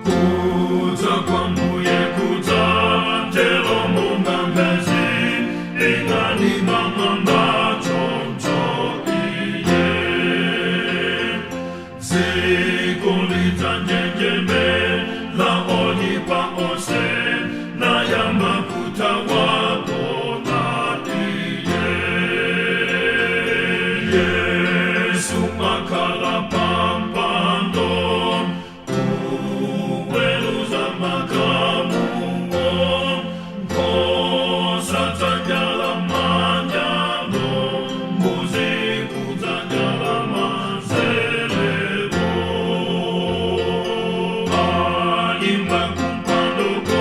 Kuza kwambuye kuza Jelo mungambezi Ingani mamamba choncho iye Zikulita njengeme La oni pa ose Na yamba kutawapo na iye Yesu makala pampando Uweluza makamu Kosa tanyala manyalo Mbuzi kutanyala mazelebo Aimba kumpandoko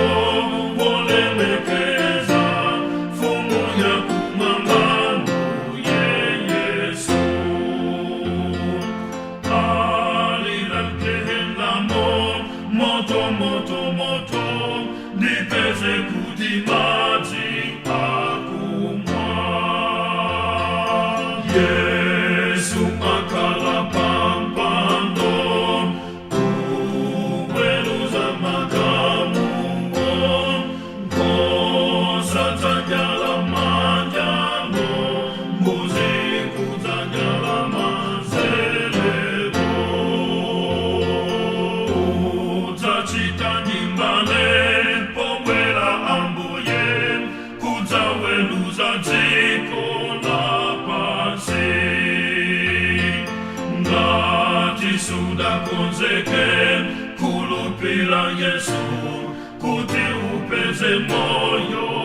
Wolemekeza Fumu ya kumambanu Ye Yesu Moto, moto, moto, nipeze kudimaji akumwa. Yesu akala pampando, uweluza makamungo, kosa tanyala manjano, mbuzi kutanyala mazelebo. Chitanyimale pomwela ambuye kutaweluza dziko lapasi ngati sudakonzeke kulupila Yesu kuti upeze moyo